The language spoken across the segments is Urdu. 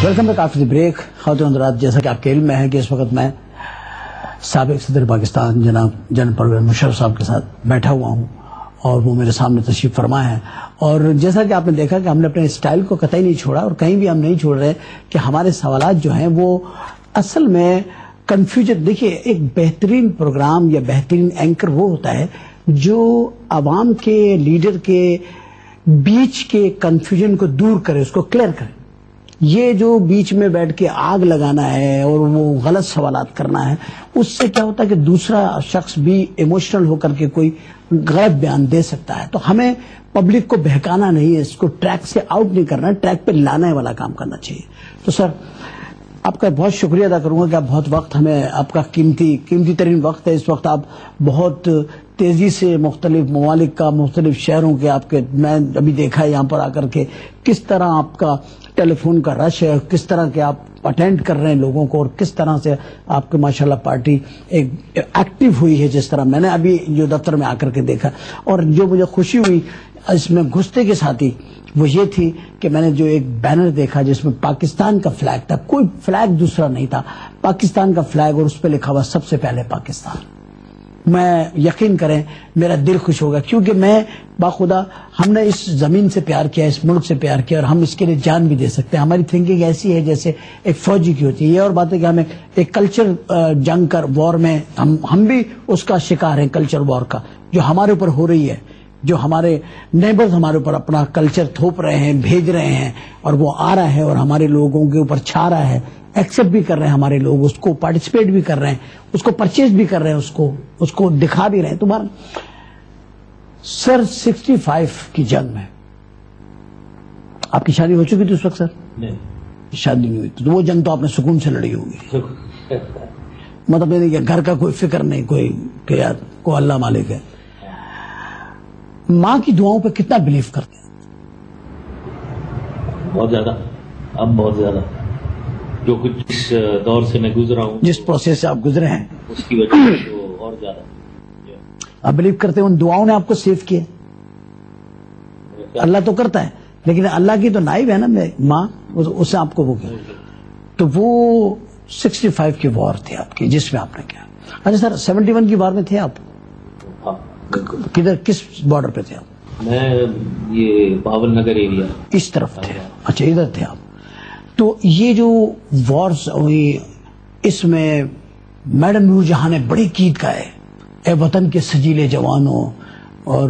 Welcome back after the break. خواتین حضرات، جیسا کہ آپ کے علم میں ہے کہ اس وقت میں سابق صدر پاکستان جناب جنرل پرویز مشرف صاحب کے ساتھ بیٹھا ہوا ہوں اور وہ میرے سامنے تشریف فرما ہے. اور جیسا کہ آپ نے دیکھا کہ ہم نے اپنے اسٹائل کو قطعی نہیں چھوڑا اور کہیں بھی ہم نہیں چھوڑ رہے کہ ہمارے سوالات جو ہیں وہ اصل میں کنفیوژن. دیکھیے، ایک بہترین پروگرام یا بہترین اینکر وہ ہوتا ہے جو عوام کے لیڈر کے بیچ کے کنفیوژن کو دور کرے، اس کو کلیئر کرے. یہ جو بیچ میں بیٹھ کے آگ لگانا ہے اور وہ غلط سوالات کرنا ہے، اس سے کیا ہوتا ہے کہ دوسرا شخص بھی ایموشنل ہو کر کے کوئی غلط بیان دے سکتا ہے. تو ہمیں پبلک کو بہکانا نہیں ہے، اس کو ٹریک سے آؤٹ نہیں کرنا، ٹریک پہ لانے والا کام کرنا چاہیے. تو سر، آپ کا بہت شکریہ ادا کروں گا کہ آپ بہت وقت ہمیں، آپ کا قیمتی ترین وقت ہے. اس وقت آپ بہت تیزی سے مختلف ممالک کا، مختلف شہروں کے، آپ کے میں ابھی دیکھا ہے یہاں پر آ کر کے کس طرح آپ کا ٹیلی فون کا رش ہے، کس طرح کے آپ اٹینڈ کر رہے ہیں لوگوں کو، اور کس طرح سے آپ کے ماشاءاللہ پارٹی ایک ایکٹیو ہوئی ہے. جس طرح میں نے ابھی جو دفتر میں آ کر کے دیکھا، اور جو مجھے خوشی ہوئی اس میں گھستے کے ساتھ ہی وہ یہ تھی کہ میں نے جو ایک بینر دیکھا جس میں پاکستان کا فلیگ تھا، کوئی فلیگ دوسرا نہیں تھا، پاکستان کا فلیگ، اور اس پہ لکھا ہوا سب سے پہلے پاکستان. میں یقین کریں میرا دل خوش ہوگا، کیونکہ میں باخدا ہم نے اس زمین سے پیار کیا، اس ملک سے پیار کیا، اور ہم اس کے لیے جان بھی دے سکتے ہیں. ہماری تھنکنگ ایسی ہے جیسے ایک فوجی کی ہوتی ہے. یہ اور بات ہے کہ ہمیں ایک کلچر جنگ کر وار میں ہم بھی اس کا شکار ہیں، کلچر وار کا جو ہمارے اوپر ہو رہی ہے، جو ہمارے نیبرز ہمارے اوپر اپنا کلچر تھوپ رہے ہیں، بھیج رہے ہیں، اور وہ آ رہا ہے اور ہمارے لوگوں کے اوپر چھا رہا ہے. ایکسپٹ بھی کر رہے ہیں ہمارے لوگ، اس کو پارٹیسپیٹ بھی کر رہے ہیں، اس کو پرچیز بھی کر رہے ہیں، اس کو دکھا بھی رہے ہیں. تمہارا سر 65 کی جنگ میں آپ کی شادی ہو چکی تھی اس وقت؟ سر نہیں، شادی نہیں ہوئی تو وہ جنگ تو آپ نے سکون سے لڑی ہوگی. مطلب یہ نہیں کہ گھر کا کوئی فکر نہیں، کوئی کہ یار کو اللہ مالک ہے. ماں کی دعاؤں پہ کتنا بلیو کرتے ہیں؟ بہت زیادہ، اب بہت زیادہ. جو کچھ جس دور سے میں گزرا ہوں، جس پروسیس سے آپ گزرے ہیں، اس کی وجہ سے تو اور زیادہ آپ بلیو کرتے ہیں. ان دعاؤں نے آپ کو سیو کیا. اللہ تو کرتا ہے لیکن اللہ کی تو نائب ہے نا ماں، اس نے آپ کو وہ کیا. تو وہ 65 کی وار تھی آپ کی جس میں آپ نے کیا. اچھا سر، 71 کی وار میں تھے آپ؟ کدھر، کس بارڈر پہ تھے آپ؟ میں یہ باول نگر ایریا اس طرف تھے. اچھا، ادھر تھے آپ. تو یہ جو وارز ہوئی اس میں میڈم نور جہاں نے بڑی قید گائے، اے وطن کے سجیلے جوانوں، اور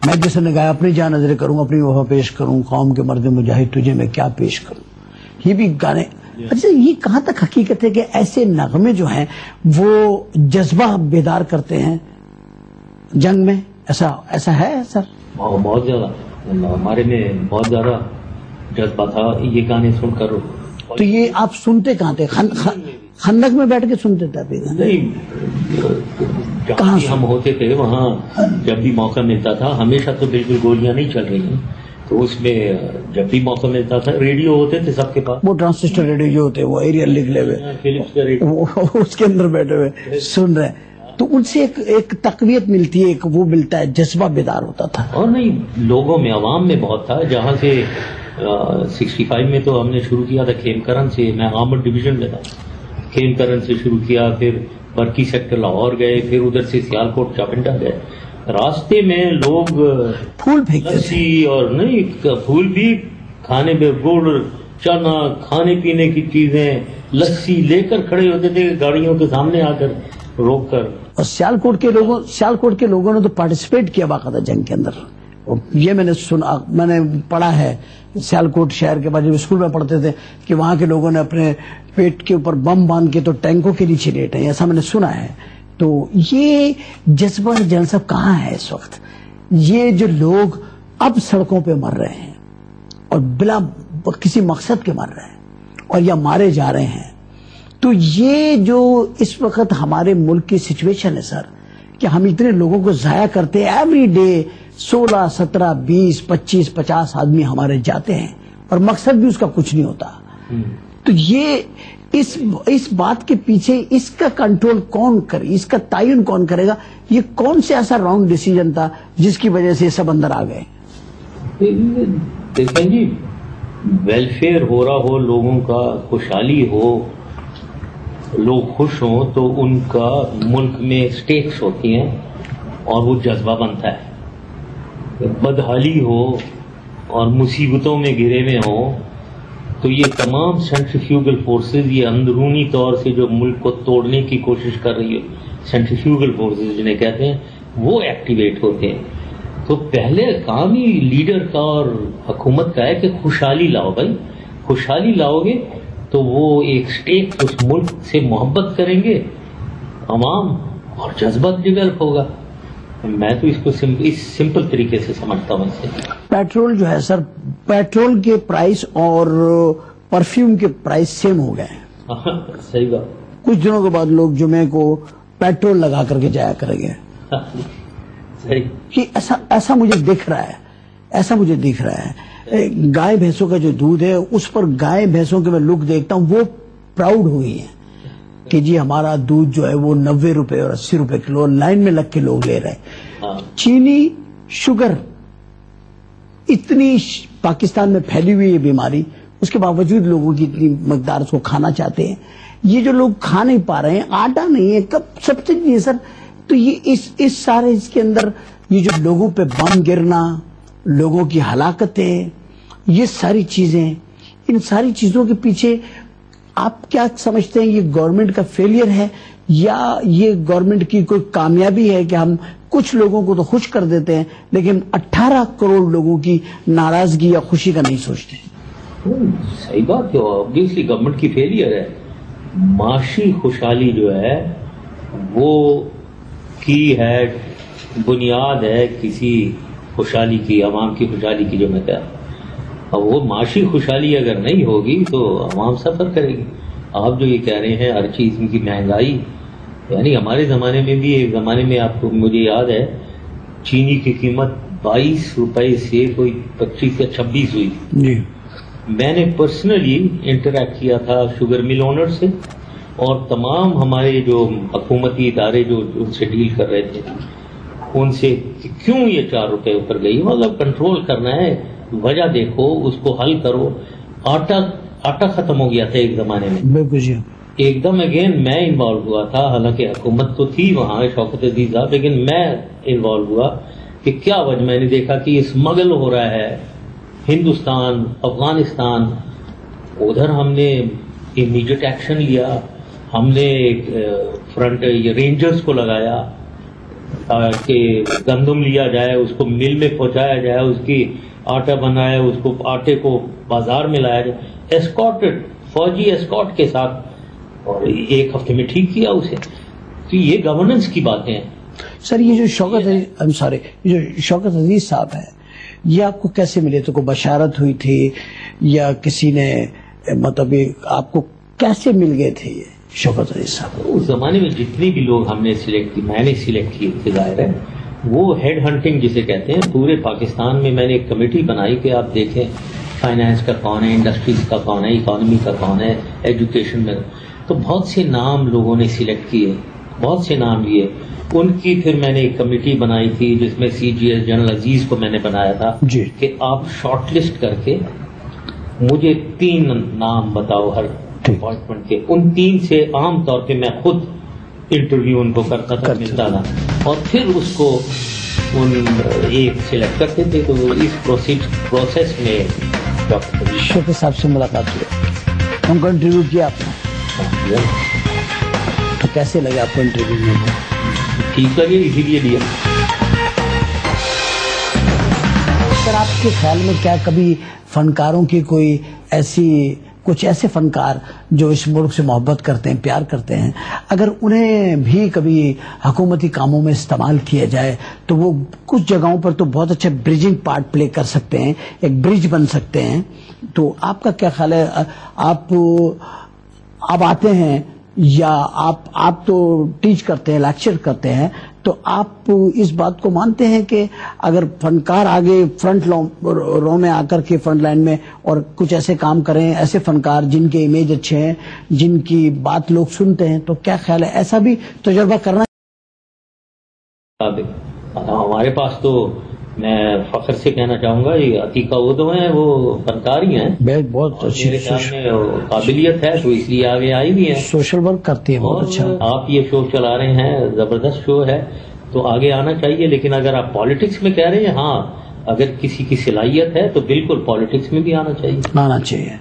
میں جیسے نے گایا اپنی جان نظر کروں، اپنی وفا پیش کروں، قوم کے مرد مجاہد تجھے میں کیا پیش کروں. یہ بھی گانے. اچھا، یہ کہاں تک حقیقت ہے کہ ایسے نغمے جو ہیں وہ جذبہ بیدار کرتے ہیں جنگ میں؟ ایسا ہے سر؟ بہت زیادہ. ہمارے میں بہت زیادہ جذبہ تھا یہ گانے سن کر. تو یہ آپ سنتے کہاں تھے؟ خندق میں بیٹھ کے سنتے تھے؟ نہیں، کہاں ہم ہوتے تھے وہاں جب بھی موقع ملتا تھا. ہمیشہ تو بالکل گولیاں نہیں چل رہی ہیں، تو اس میں جب بھی موقع ملتا تھا ریڈیو ہوتے تھے سب کے پاس، وہ ٹرانسسٹر ریڈیو جو ہوتے وہ ایریل لکھ لے ہوئے، اس کے اندر بیٹھے ہوئے سن رہے. تو ان سے ایک تقویت ملتی ہے، ایک وہ ملتا ہے، جذبہ بیدار ہوتا تھا. اور نہیں، لوگوں میں، عوام میں بہت تھا. جہاں سے 65 میں تو ہم نے شروع کیا تھا کھیم کرن سے. میں آرمڈ ڈویژن میں تھا، کھیم کرن سے شروع کیا، پھر برقی سیکٹر لاہور گئے، پھر ادھر سے سیالکوٹ چاپنڈا گئے. راستے میں لوگ پھول پھینکتے تھے، اور نہیں پھول بھی کھانے میں، گڑ، چنا، کھانے پینے کی چیزیں، لسی لے کر کھڑے ہوتے تھے گاڑیوں کے سامنے آ کر روک کر. اور سیالکوٹ کے لوگوں نے تو پارٹیسپیٹ کیا باقاعدہ جنگ کے اندر. یہ میں نے سنا، میں نے پڑھا ہے سیالکوٹ شہر کے بعد جب اسکول میں پڑھتے تھے کہ وہاں کے لوگوں نے اپنے پیٹ کے اوپر بم باندھ کے تو ٹینکوں کے نیچے لیٹے ہیں، ایسا میں نے سنا ہے. تو یہ جذبہ جلسہ کہاں ہے اس وقت؟ یہ جو لوگ اب سڑکوں پہ مر رہے ہیں اور بلا کسی مقصد کے مر رہے ہیں اور یا مارے جا رہے ہیں، تو یہ جو اس وقت ہمارے ملک کی سچویشن ہے سر، کہ ہم اتنے لوگوں کو ضائع کرتے ہیں. ایوری ڈے 16، 17، 20، 25، 50 آدمی ہمارے جاتے ہیں اور مقصد بھی اس کا کچھ نہیں ہوتا. تو یہ اس بات کے پیچھے اس کا کنٹرول کون کرے، اس کا تعین کون کرے گا؟ یہ کون سے ایسا رانگ ڈیسیجن تھا جس کی وجہ سے سب اندر آ گئے؟ دیکھیں جی، ویلفیئر ہو رہا ہو، لوگوں کا خوشحالی ہو، لوگ خوش ہوں تو ان کا ملک میں سٹیکس ہوتی ہیں اور وہ جذبہ بنتا ہے. بدحالی ہو اور مصیبتوں میں گھرے ہوئے ہوں تو یہ تمام سینٹریفیوگل فورسز، یہ اندرونی طور سے جو ملک کو توڑنے کی کوشش کر رہی ہے، سینٹریفیوگل فورسز جنہیں کہتے ہیں، وہ ایکٹیویٹ ہوتے ہیں. تو پہلے کام ہی لیڈر کا اور حکومت کا ہے کہ خوشحالی لاؤ بھائی. خوشحالی لاؤ گے تو وہ ایک سٹیٹ اس ملک سے محبت کریں گے عوام اور جذبہ ڈیولپ ہوگا. میں تو اس کو اس سمپل طریقے سے سمجھتا ہوں. پیٹرول جو ہے سر، پیٹرول کے پرائس اور پرفیوم کے پرائس سیم ہو گئے ہیں. صحیح بات. کچھ دنوں کے بعد لوگ جمعے کو پیٹرول لگا کر کے جایا کریں گے. صحیح. کہ ایسا مجھے دکھ رہا ہے، ایسا مجھے دکھ رہا ہے. گائے بھینسوں کا جو دودھ ہے اس پر گائے بھینسوں کے میں لک دیکھتا ہوں، وہ پراؤڈ ہوئی ہیں کہ جی ہمارا دودھ جو ہے وہ 90 روپے اور 80 روپے کلو لائن میں لگ کے لوگ لے رہے ہیں. چینی، شوگر، اتنی پاکستان میں پھیلی ہوئی ہے بیماری، اس کے باوجود لوگوں کی اتنی مقدار اس کو کھانا چاہتے ہیں. یہ جو لوگ کھا نہیں پا رہے ہیں، آٹا نہیں ہے، کب سب سے نہیں ہے سر. تو یہ اس سارے اس کے اندر یہ جو لوگوں پہ بم گرنا، لوگوں کی ہلاکتیں، یہ ساری چیزیں، ان ساری چیزوں کے پیچھے آپ کیا سمجھتے ہیں؟ یہ گورنمنٹ کا فیلئر ہے یا یہ گورنمنٹ کی کوئی کامیابی ہے کہ ہم کچھ لوگوں کو تو خوش کر دیتے ہیں لیکن 18 کروڑ لوگوں کی ناراضگی یا خوشی کا نہیں سوچتے؟ صحیح بات ہے. آبویسلی گورنمنٹ کی فیلئر ہے. معاشی خوشحالی جو ہے وہ کی ہے، بنیاد ہے کسی خوشحالی کی، عوام کی خوشحالی کی جو میں کہا. اب وہ معاشی خوشحالی اگر نہیں ہوگی تو عوام سفر کرے گی. آپ جو یہ کہہ رہے ہیں ہر چیز کی مہنگائی، یعنی ہمارے زمانے میں بھی ایک زمانے میں آپ کو مجھے یاد ہے چینی کی قیمت 22 روپے سے کوئی 25 یا 26 ہوئی. جی میں نے پرسنلی انٹریکٹ کیا تھا شوگر مل اونر سے اور تمام ہمارے جو حکومتی ادارے جو ان سے ڈیل کر رہے تھے ان سے، کیوں یہ 4 روپے اوپر گئی. مطلب کنٹرول کرنا ہے، وجہ دیکھو، اس کو حل کرو. آٹا ختم ہو گیا تھا ایک زمانے میں، بالکل جی. ایک دم اگین میں انوالو ہوا تھا، حالانکہ حکومت تو تھی وہاں شوکت عزیز صاحب، لیکن میں انوالو ہوا کہ کیا وجہ. میں نے دیکھا کہ اسمگل ہو رہا ہے ہندوستان، افغانستان. ادھر ہم نے امیڈیٹ ایکشن لیا، ہم نے فرنٹ رینجرز کو لگایا کہ گندم لیا جائے، اس کو مل میں پہنچایا جائے، اس کی آٹا بنایا، اس کو آٹے کو بازار میں لایا جائے، ایسکارٹڈ، فوجی ایسکارٹ کے ساتھ، اور 1 ہفتے میں ٹھیک کیا اسے. تو یہ گورننس کی باتیں ہیں. سر یہ جو شوکت عزیز صاحب ہے، یہ آپ کو کیسے ملے؟ تو کوئی بشارت ہوئی تھی یا کسی نے مطلب آپ کو کیسے مل گئے تھے یہ شوکت عزیز صاحب؟ اس زمانے میں جتنے بھی لوگ ہم نے سلیکٹ کی، میں نے سلیکٹ کیے تھے، ظاہر ہے وہ ہیڈ ہنٹنگ جسے کہتے ہیں. پورے پاکستان میں میں نے ایک کمیٹی بنائی کہ آپ دیکھیں فائنانس کا کون ہے، انڈسٹریز کا کون ہے، اکانومی کا کون ہے، ایجوکیشن میں. تو بہت سے نام لوگوں نے سلیکٹ کیے، بہت سے نام لیے. ان کی پھر میں نے ایک کمیٹی بنائی تھی جس میں CGS جنرل عزیز کو میں نے بنایا تھا جی کہ آپ شارٹ لسٹ کر کے مجھے 3 نام بتاؤ ہر ڈپارٹمنٹ کے. ان 3 سے عام طور پہ میں خود انٹرویو ان کو کرتا تھا، ملتا تھا، اور پھر اس کو ایک سلیکٹ کرتے تھے. تو اس پروسیس میں شوکت صاحب سے ملاقات ہوئی، ان کو انٹرویو کیا آپ نے، تو کیسے لگے آپ کو انٹرویو میں؟ ٹھیک لگے، اسی لیے لیا. سر آپ کے خیال میں کیا کبھی فنکاروں کی کوئی کچھ ایسے فنکار جو اس ملک سے محبت کرتے ہیں، پیار کرتے ہیں، اگر انہیں بھی کبھی حکومتی کاموں میں استعمال کیا جائے تو وہ کچھ جگہوں پر تو بہت اچھا بریجنگ پارٹ پلے کر سکتے ہیں، ایک برج بن سکتے ہیں؟ تو آپ کا کیا خیال ہے؟ آپ آتے ہیں یا آپ تو ٹیچ کرتے ہیں، لیکچر کرتے ہیں، تو آپ اس بات کو مانتے ہیں کہ اگر فنکار آگے فرنٹ رو میں آ کر کے فرنٹ لائن میں اور کچھ ایسے کام کریں، ایسے فنکار جن کے امیج اچھے ہیں، جن کی بات لوگ سنتے ہیں، تو کیا خیال ہے ایسا بھی تجربہ کرنا؟ ہمارے پاس تو میں فخر سے کہنا چاہوں گا یہ عتیقہ اردو ہیں، وہ فنکار ہی ہیں، بہت اچھی میرے خیال میں قابلیت ہے تو اس لیے آگے آئی بھی ہیں، سوشل ورک کرتی ہے بہت اچھا. آپ یہ شو چلا رہے ہیں، زبردست شو ہے، تو آگے آنا چاہیے. لیکن اگر آپ پالیٹکس میں کہہ رہے ہیں، ہاں اگر کسی کی صلاحیت ہے تو بالکل پالیٹکس میں بھی آنا چاہیے.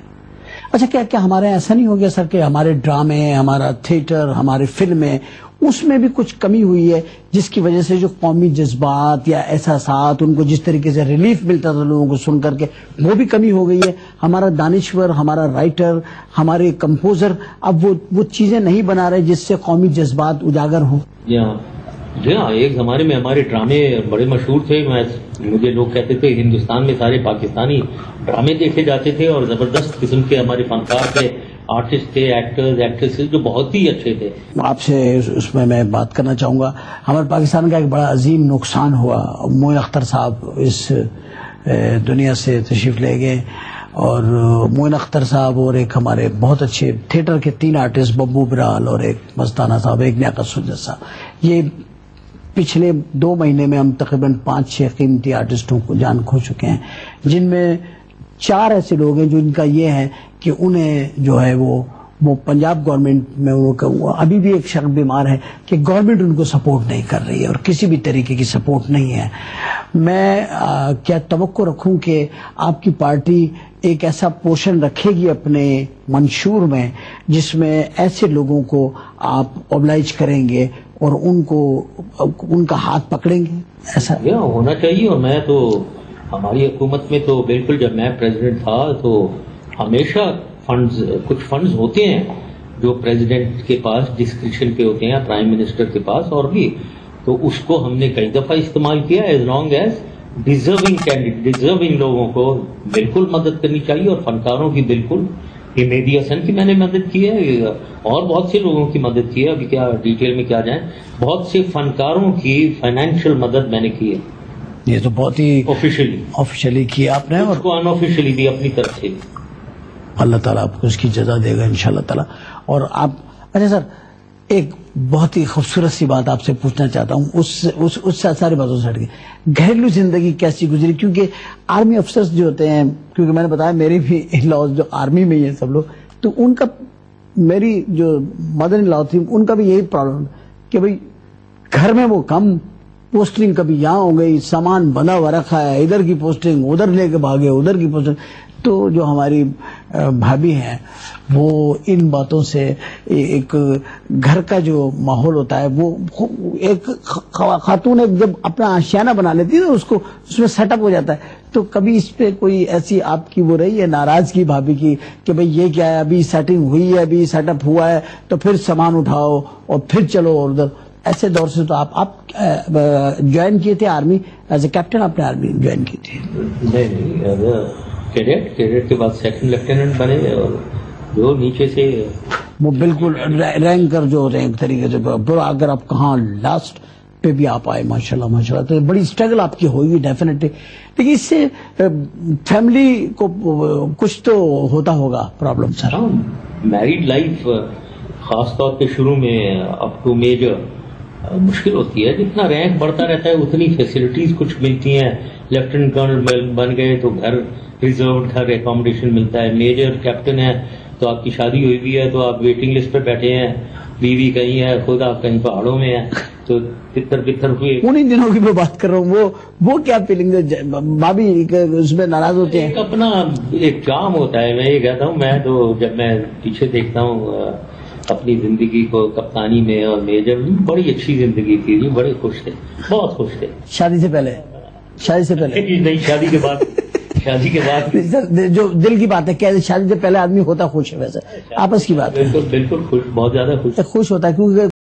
اچھا، کیا ہمارے ایسا نہیں ہو گیا سر کہ ہمارے ڈرامے، ہمارا تھیٹر، ہمارے فلمیں، اس میں بھی کچھ کمی ہوئی ہے جس کی وجہ سے جو قومی جذبات یا احساسات ان کو جس طریقے سے ریلیف ملتا تھا لوگوں کو سن کر کے، وہ بھی کمی ہو گئی ہے؟ ہمارا دانشور، ہمارا رائٹر، ہمارے کمپوزر اب وہ چیزیں نہیں بنا رہے جس سے قومی جذبات اجاگر ہوں. جی ہاں، ایک زمانے میں ہمارے ڈرامے بڑے مشہور تھے. مجھے لوگ کہتے تھے ہندوستان میں سارے پاکستانی ڈرامے دیکھے جاتے تھے، اور زبردست قسم کے ہمارے فنکار تھے، آرٹسٹ تھے، ایکٹرز، ایکٹریسز جو بہت ہی اچھے تھے. آپ سے اس میں بات کرنا چاہوں گا. ہمارے پاکستان کا ایک بڑا عظیم نقصان ہوا. معین اختر صاحب اس دنیا سے تشریف لے گئے، اور معین اختر صاحب اور ایک ہمارے بہت اچھے تھیٹر کے 3 آرٹسٹ، ببو برال اور ایک مستانہ صاحب، ایک لیاقت سجاد صاحب، یہ پچھلے 2 مہینے میں ہم تقریباً 5-6 قیمتی آرٹسٹوں کو جان کھو چکے ہیں، جن میں 4 ایسے لوگ ہیں جن کا یہ ہے کہ انہیں جو ہے وہ پنجاب گورنمنٹ میں ابھی بھی ایک شخص بیمار ہے کہ گورنمنٹ ان کو سپورٹ نہیں کر رہی ہے، اور کسی بھی طریقے کی سپورٹ نہیں ہے. میں کیا توقع رکھوں کہ آپ کی پارٹی ایک ایسا پوشن رکھے گی اپنے منشور میں جس میں ایسے لوگوں کو آپ اوبلائج کریں گے اور ان کا ہاتھ پکڑیں گے؟ ایسا ہونا چاہیے. اور میں تو ہماری حکومت میں تو بالکل، جب میں پریزیڈنٹ تھا تو ہمیشہ کچھ فنڈز ہوتے ہیں جو پریزیڈنٹ کے پاس ڈسکریشن پہ ہوتے ہیں، پرائم منسٹر کے پاس اور بھی، تو اس کو ہم نے کئی دفعہ استعمال کیا. ایز لانگ ایز ڈیزرونگ لوگوں کو بالکل مدد کرنی چاہیے، اور فنکاروں کی بالکل. یہ مہدی حسن کی میں نے مدد کی ہے، اور بہت سے لوگوں کی مدد کی ہے. ابھی کیا ڈیٹیل میں کیا جائیں، بہت سے فنکاروں کی فائنینشیل مدد میں نے کی ہے. یہ تو بہت ہی آفیشلی کیا آپ نے، اور اس کو ان آفیشلی بھی اپنی طرف سے. اللہ تعالیٰ آپ کو اس کی جزا دے گا انشاءاللہ تعالیٰ. اور آپ، اچھا سر، ایک بہت ہی خوبصورت سی بات آپ سے پوچھنا چاہتا ہوں، اس سے ساری باتوں سے ہٹ کے گھریلو زندگی کیسی گزری؟ کیونکہ آرمی افسرز جو ہوتے ہیں، کیونکہ میں نے بتایا میری بھی لاز جو آرمی میں ہی ہیں سب لوگ، تو ان کا، میری جو مدر ان لا تھی ان کا بھی یہی پرابلم کہ بھئی گھر میں وہ کم پوسٹنگ کبھی یہاں ہو گئی، سامان بنا ہوا رکھا ہے، ادھر کی پوسٹنگ ادھر لے کے بھاگے، ادھر کی پوسٹنگ. تو جو ہماری بھابھی ہیں وہ ان باتوں سے، ایک گھر کا جو ماحول ہوتا ہے وہ ایک خاتون جب اپنا آشیانہ بنا لیتی ہے تو اس میں سیٹ اپ ہو جاتا ہے. تو کبھی اس پہ کوئی ایسی آپ کی وہ رہی ہے ناراضگی بھابھی کی کہ بھئی یہ کیا ہے، ابھی سیٹنگ ہوئی ہے، ابھی سیٹ اپ ہوا ہے تو پھر سامان اٹھاؤ اور پھر چلو ادھر؟ ایسے دور سے تو آپ جوائن کیے تھے آرمی ایز اے کیپٹن، آپ نے آرمی جوائن کی تھی؟ نہیں، کیڈٹ کے بعد سیکنڈ لیفٹیننٹ بنے، اور جو نیچے سے وہ بالکل رینکر جو ہوتے ہیں ایک طریقے سے، اگر آپ کہاں لاسٹ پہ بھی آپ آئے ماشاءاللہ. تو بڑی اسٹرگل آپ کی ہوئی ڈیفینیٹلی. لیکن اس سے فیملی کو کچھ تو ہوتا ہوگا پرابلم سر؟ میریڈ لائف خاص طور پہ شروع میں اپ ٹو میجر مشکل ہوتی ہے. جتنا رینک بڑھتا رہتا ہے اتنی فیسلٹیز کچھ ملتی ہیں. لیفٹیننٹ کرنل بن گئے تو گھر ریزروڈ گھر اکاموڈیشن ملتا ہے. میجر کیپٹن ہے تو آپ کی شادی ہوئی بھی ہے تو آپ ویٹنگ لسٹ پہ بیٹھے ہیں، بیوی کہیں ہے، خود آپ کہیں پہاڑوں میں ہیں، تو پتھر ہوئے. انہیں دنوں کی میں بات کر رہا ہوں، وہ کیا فیلنگ ہے؟ بھابھی اس میں ناراض ہوتے ہیں؟ اپنا ایک جام ہوتا ہے. میں یہ کہتا ہوں، میں تو جب میں پیچھے دیکھتا ہوں اپنی زندگی کو کپتانی میں اور میجر میں، بڑی اچھی زندگی تھی، بڑے خوش تھے، بہت خوش تھے. شادی سے پہلے نہیں، شادی کے بعد جو دل کی بات ہے کہ شادی سے پہلے آدمی ہوتا خوش ہے، ویسے آپس کی بات ہے. بالکل خوش، بہت زیادہ خوش ہوتا ہے، کیونکہ